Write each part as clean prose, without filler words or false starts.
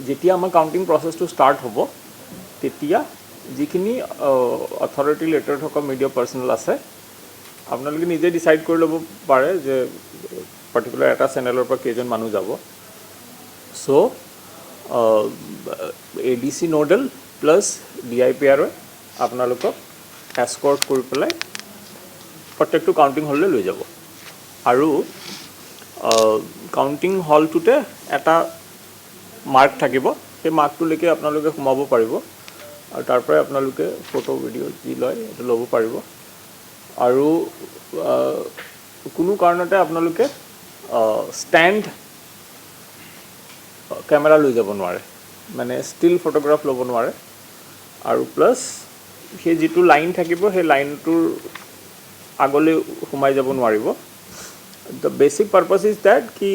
যেতিয়া আমাৰ কাউণ্টিং প্ৰচেছটো ষ্টাৰ্ট হ'ব তেতিয়া যিখিনি অথৰিটি লেটাৰ থকা মিডিয়া পাৰ্চনেল আছে আপোনালোকে নিজে ডিচাইড কৰি ল'ব পাৰে যে পাৰ্টিকুলাৰ এটা চেনেলৰ পৰা কেইজন মানুহ যাব চ' ADC নোডেল প্লাছ DIPRয়ে আপোনালোকক এছকৰ্ট কৰি পেলাই প্ৰত্যেকটো কাউণ্টিং হললৈ লৈ যাব আৰু কাউণ্টিং হলটোতে এটা মাৰ্ক থাকিব সেই মাৰ্কটোলৈকে আপোনালোকে সোমাব পাৰিব আৰু তাৰ পৰাই আপোনালোকে ফটো ভিডিঅ' যি লয় সেইটো ল'ব পাৰিব আৰু কোনো কাৰণতে আপোনালোকে ষ্টেণ্ড কেমেৰা লৈ যাব নোৱাৰে মানে ষ্টিল ফটোগ্ৰাফ ল'ব নোৱাৰে আৰু প্লাছ সেই যিটো লাইন থাকিব সেই লাইনটোৰ আগলৈ সোমাই যাব নোৱাৰিব the basic purpose is that কি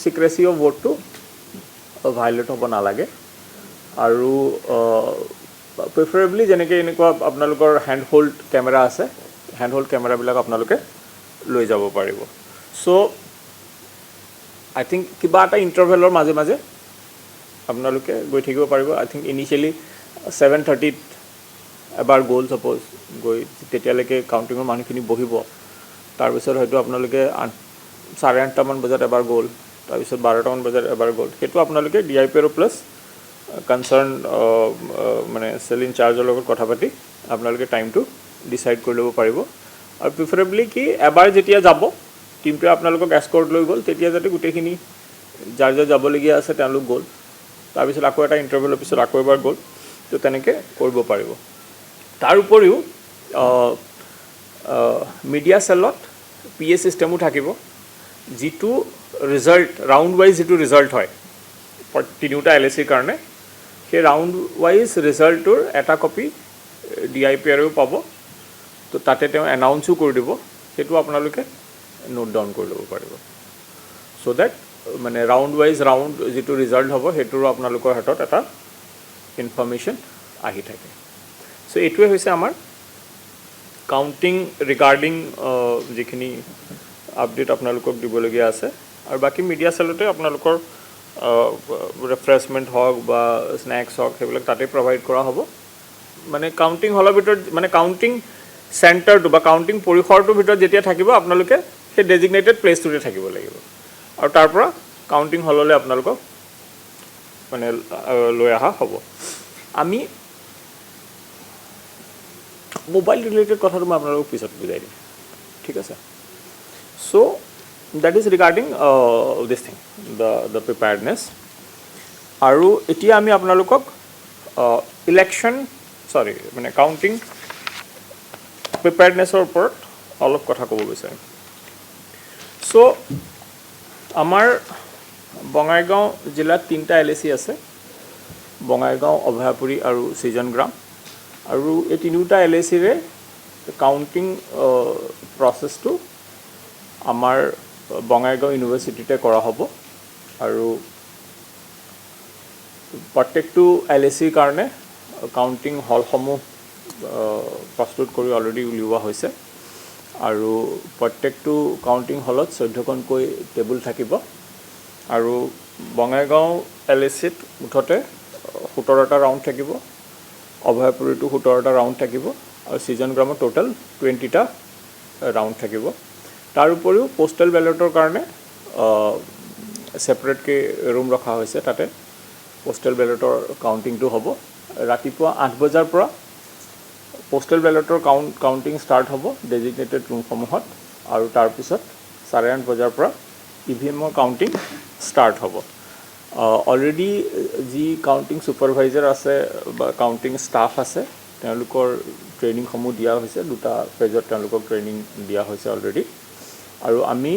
চিক্ৰেচি অফ ভোটটো ভাইলেট হ'ব নালাগে আৰু প্ৰিফাৰেবলি যেনেকৈ এনেকুৱা আপোনালোকৰ হেণ্ড হোল্ড কেমেৰা আছে হেণ্ড হোল্ড কেমেৰাবিলাক আপোনালোকে লৈ যাব পাৰিব চ' আই থিংক কিবা এটা ইণ্টাৰভেলৰ মাজে মাজে আপোনালোকে গৈ থাকিব পাৰিব আই থিংক ইনিচিয়েলি 7:30 এবাৰ গ'ল ছাপ'জ গৈ তেতিয়ালৈকে কাউণ্টিঙৰ মানুহখিনি বহিব তাৰপিছত হয়তো আপোনালোকে 8:30মান বজাত এবাৰ গ'ল তাৰপিছত 12টামান বজাত এবাৰ গ'ল সেইটো আপোনালোকে DIPR প্লাছ কনচাৰ্ণ মানে চেল ইন চাৰ্জৰ লগত কথা পাতি আপোনালোকে টাইমটো ডিচাইড কৰি ল'ব পাৰিব আৰু প্ৰিফাৰেবলি কি এবাৰ যেতিয়া যাব টিমটোৱে আপোনালোকক এছকৰ্ট লৈ গ'ল তেতিয়া যাতে গোটেইখিনি যাৰ যাৰ যাবলগীয়া আছে তেওঁলোক গ'ল তাৰপিছত আকৌ এটা ইণ্টাৰভেলৰ পিছত আকৌ এবাৰ গ'ল তো তেনেকৈ কৰিব পাৰিব তাৰ উপৰিও মিডিয়া চেলত PA ছিষ্টেমো থাকিব যিটো ৰিজাল্ট ৰাউণ্ড ৱাইজ যিটো ৰিজাল্ট হয় তিনিওটা LACৰ কাৰণে সেই ৰাউণ্ড ৱাইজ ৰিজাল্টটোৰ এটা কপি DIPRয়েও পাব তো তাতে তেওঁ এনাউন্সো কৰি দিব সেইটো আপোনালোকে নোট ডাউন কৰি ল'ব পাৰিব চ' ডেট মানে ৰাউণ্ড ৱাইজ ৰাউণ্ড যিটো ৰিজাল্ট হ'ব সেইটোৰো আপোনালোকৰ হাতত এটা ইনফৰ্মেশ্যন আহি থাকে চ' এইটোৱে হৈছে আমাৰ কাউণ্টিং ৰিগাৰ্ডিং যিখিনি আপডেট আপোনালোকক দিবলগীয়া আছে আৰু বাকী মিডিয়া চেলতে আপোনালোকৰ ৰিফ্ৰেছমেণ্ট হওক বা স্নেক্স হওক সেইবিলাক তাতে প্ৰভাইড কৰা হ'ব মানে কাউণ্টিং হলৰ ভিতৰত মানে কাউণ্টিং চেণ্টাৰটো বা কাউণ্টিং পৰিসৰটোৰ ভিতৰত যেতিয়া থাকিব আপোনালোকে সেই ডেজিগনেটেড প্লেচটোতে থাকিব লাগিব আৰু তাৰ পৰা কাউণ্টিং হললৈ আপোনালোকক মানে লৈ অহা হ'ব আমি মোবাইল ৰিলেটেড কথাটো মই আপোনালোকক পিছত বুজাই দিম ঠিক আছে চ' that is regarding this thing the preparedness আৰু এতিয়া আমি আপোনালোকক ইলেকশ্যন মানে কাউণ্টিং প্ৰিপেয়াৰনেছৰ ওপৰত অলপ কথা ক'ব বিচাৰিম চ' আমাৰ বঙাইগাঁও জিলাত 3টা LAC আছে বঙাইগাঁও অভয়াপুৰী আৰু সৃজনগ্ৰাম আৰু এই তিনিওটা LACৰে কাউণ্টিং প্ৰচেছটো আমাৰ বঙাইগাঁও ইউনিভাৰ্চিটিতে কৰা হ'ব আৰু প্ৰত্যেকটো LACৰ কাৰণে কাউণ্টিং হলসমূহ প্ৰস্তুত কৰি অলৰেডি উলিওৱা হৈছে আৰু প্ৰত্যেকটো কাউণ্টিং হলত 14খনকৈ টেবুল থাকিব আৰু বঙাইগাঁও LACত মুঠতে 17টা ৰাউণ্ড থাকিব অভয়াপুৰীটো 17টা ৰাউণ্ড থাকিব আৰু সৃজনগ্ৰামত টোটেল 20টা ৰাউণ্ড থাকিব তাৰ উপৰিও পোষ্টেল বেলটৰ কাৰণে ছেপাৰেটকৈ ৰুম ৰখা হৈছে তাতে পোষ্টেল বেলটৰ কাউণ্টিংটো হ'ব ৰাতিপুৱা 8 বজাৰ পৰা পোষ্টেল বেলটৰ কাউণ্টিং ষ্টাৰ্ট হ'ব ডেজিগনেটেড ৰুমসমূহত আৰু তাৰপিছত 8:30 বজাৰ পৰা EVMৰ কাউণ্টিং ষ্টাৰ্ট হ'ব অলৰেডি যি কাউণ্টিং ছুপাৰভাইজাৰ আছে বা কাউণ্টিং ষ্টাফ আছে তেওঁলোকৰ ট্ৰেইনিংসমূহ দিয়া হৈছে 2টা ফেজত তেওঁলোকক ট্ৰেইনিং দিয়া হৈছে অলৰেডি আৰু আমি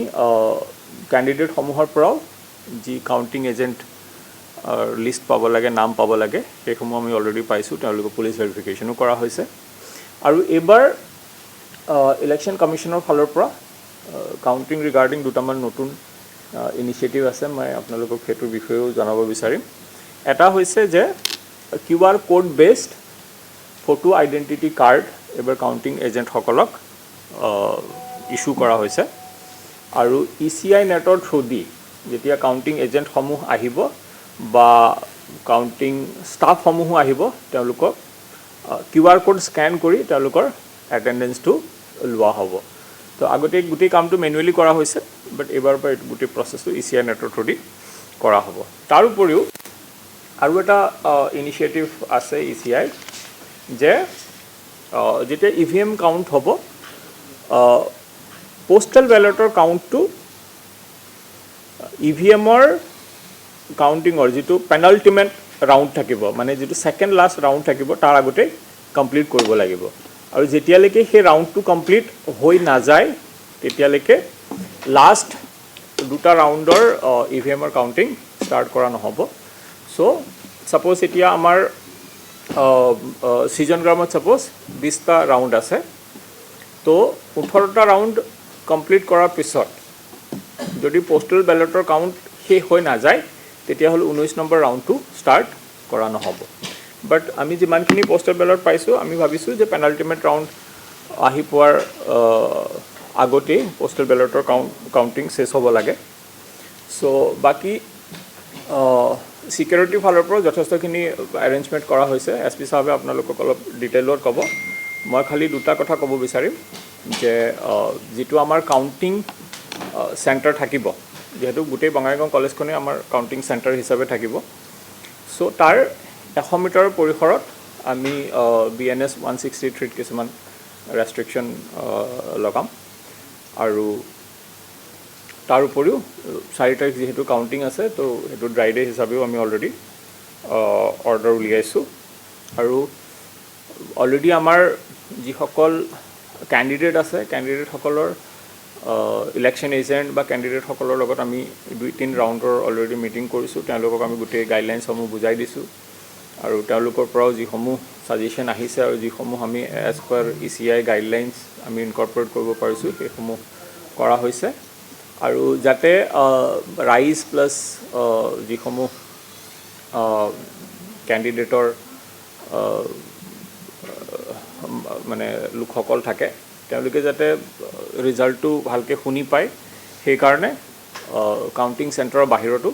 কেণ্ডিডেটসমূহৰ পৰাও যি কাউণ্টিং এজেণ্ট লিষ্ট পাব লাগে নাম পাব লাগে সেইসমূহ আমি অলৰেডি পাইছোঁ তেওঁলোকৰ পুলিচ ভেৰিফিকেশ্যনো কৰা হৈছে আৰু এইবাৰ ইলেকশ্যন কমিশ্যনৰ ফালৰ পৰা কাউণ্টিং ৰিগাৰ্ডিং 2টামান নতুন ইনিচিয়েটিভ আছে মই আপোনালোকক সেইটোৰ বিষয়েও জনাব বিচাৰিম এটা হৈছে যে QR code based photo identity card এইবাৰ কাউণ্টিং এজেণ্টসকলক ইছ্যু কৰা হৈছে আৰু ECI নেটৰ থ্ৰুদি যেতিয়া কাউণ্টিং এজেণ্টসমূহ আহিব বা কাউণ্টিং ষ্টাফসমূহো আহিব তেওঁলোকক QR কোড স্কেন কৰি তেওঁলোকৰ এটেণ্ডেঞ্চটো লোৱা হ'ব তো আগতে গোটেই কামটো মেনুৱেলি কৰা হৈছে বাট এইবাৰ পৰা এইটো গোটেই প্ৰচেছটো ECI নেটৰ থ্ৰুদি কৰা হ'ব তাৰ উপৰিও আৰু এটা ইনিচিয়েটিভ আছে ECI যে যেতিয়া EVM কাউণ্ট হ'ব পোষ্টেল বেলটৰ কাউণ্টটো EVMৰ কাউণ্টিঙৰ যিটো পেনাল্টিমেট ৰাউণ্ড থাকিব মানে যিটো ছেকেণ্ড লাষ্ট ৰাউণ্ড থাকিব তাৰ আগতে কমপ্লিট কৰিব লাগিব আৰু যেতিয়ালৈকে সেই ৰাউণ্ডটো কমপ্লিট হৈ নাযায় তেতিয়ালৈকে লাষ্ট দুটা ৰাউণ্ডৰ EVMৰ কাউণ্টিং ষ্টাৰ্ট কৰা নহ'ব চ' ছাপ'জ এতিয়া আমাৰ ছিজন গ্ৰামত ছাপ'জ 20টা ৰাউণ্ড আছে তো 18টা ৰাউণ্ড কমপ্লিট কৰাৰ পিছত যদি পোষ্টেল বেলটৰ কাউণ্ট শেষ হৈ নাযায় তেতিয়াহ'লে 19 নম্বৰ ৰাউণ্ডটো ষ্টাৰ্ট কৰা নহ'ব বাট আমি যিমানখিনি পোষ্টেল বেলট পাইছোঁ আমি ভাবিছোঁ যে পেনাল্টিমেট ৰাউণ্ড আহি পোৱাৰ আগতেই পোষ্টেল বেলটৰ কাউণ্টিং শেষ হ'ব লাগে চ' বাকী ছিকিউৰিটিৰ ফালৰ পৰা যথেষ্টখিনি এৰেঞ্জমেণ্ট কৰা হৈছে SP সাহেবে আপোনালোকক অলপ ডিটেইলত ক'ব মই খালি দুটা কথা ক'ব বিচাৰিম যে যিটো আমাৰ কাউণ্টিং চেণ্টাৰ থাকিব যেহেতু গোটেই বঙাইগাঁও কলেজখনে আমাৰ কাউণ্টিং চেণ্টাৰ হিচাপে থাকিব চ' তাৰ 100 মিটাৰৰ পৰিসৰত আমি BNS 163ত কিছুমান ৰেষ্ট্ৰিকশ্যন লগাম আৰু তাৰ উপৰিও 4 তাৰিখ যেহেতু কাউণ্টিং আছে তো সেইটো ড্ৰাই ডে হিচাপেও আমি অলৰেডি অৰ্ডাৰ উলিয়াইছোঁ আৰু অলৰেডি আমাৰ যিসকল কেণ্ডিডেট আছে কেণ্ডিডেটসকলৰ ইলেকশ্যন এজেণ্ট বা কেণ্ডিডেটসকলৰ লগত আমি 2-3 ৰাউণ্ডৰ অলৰেডি মিটিং কৰিছোঁ তেওঁলোকক আমি গোটেই গাইডলাইনছসমূহ বুজাই দিছোঁ আৰু তেওঁলোকৰ পৰাও যিসমূহ ছাজেশ্যন আহিছে আৰু যিসমূহ আমি এজ পাৰ ECI গাইডলাইনছ আমি ইনকৰ্পৰেট কৰিব পাৰিছোঁ সেইসমূহ কৰা হৈছে আৰু যাতে ৰাইজ প্লাছ যিসমূহ কেণ্ডিডেটৰ মানে লোকসকল থাকে তেওঁলোকে যাতে ৰিজাল্টটো ভালকৈ শুনি পায় সেইকাৰণে কাউণ্টিং চেণ্টাৰৰ বাহিৰতো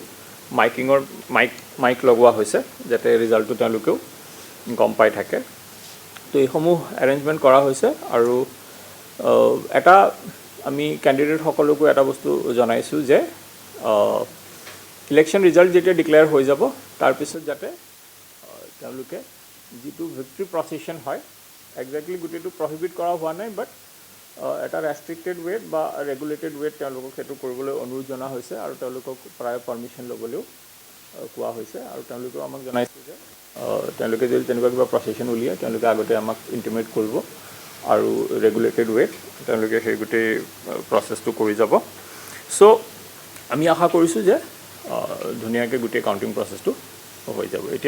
মাইক লগোৱা হৈছে যাতে ৰিজাল্টটো তেওঁলোকেও গম পাই থাকে তো এইসমূহ এৰেঞ্জমেণ্ট কৰা হৈছে আৰু এটা আমি কেণ্ডিডেটসকলকো এটা বস্তু জনাইছোঁ যে ইলেকশ্যন ৰিজাল্ট যেতিয়া ডিক্লেয়াৰ হৈ যাব তাৰপিছত যাতে তেওঁলোকে যিটো ভিক্টৰী প্ৰচেছন হয় একজেক্টলি গোটেইটো প্ৰহিবিট কৰা হোৱা নাই বাট এটা ৰেষ্ট্ৰিক্টেড ৱেত বা ৰেগুলেটেড ৱেত তেওঁলোকক সেইটো কৰিবলৈ অনুৰোধ জনা হৈছে আৰু তেওঁলোকক প্ৰায় পাৰ্মিশ্যন ল'বলৈও কোৱা হৈছে আৰু তেওঁলোকেও আমাক জনাইছে যে তেওঁলোকে যদি তেনেকুৱা কিবা প্ৰচেছন উলিয়ায় তেওঁলোকে আগতে আমাক ইণ্টিমেট কৰিব আৰু ৰেগুলেটেড ৱেত তেওঁলোকে সেই গোটেই প্ৰচেছটো কৰি যাব চ' আমি আশা কৰিছোঁ যে ধুনীয়াকৈ গোটেই কাউণ্টিং প্ৰচেছটো হৈ যাব এতিয়া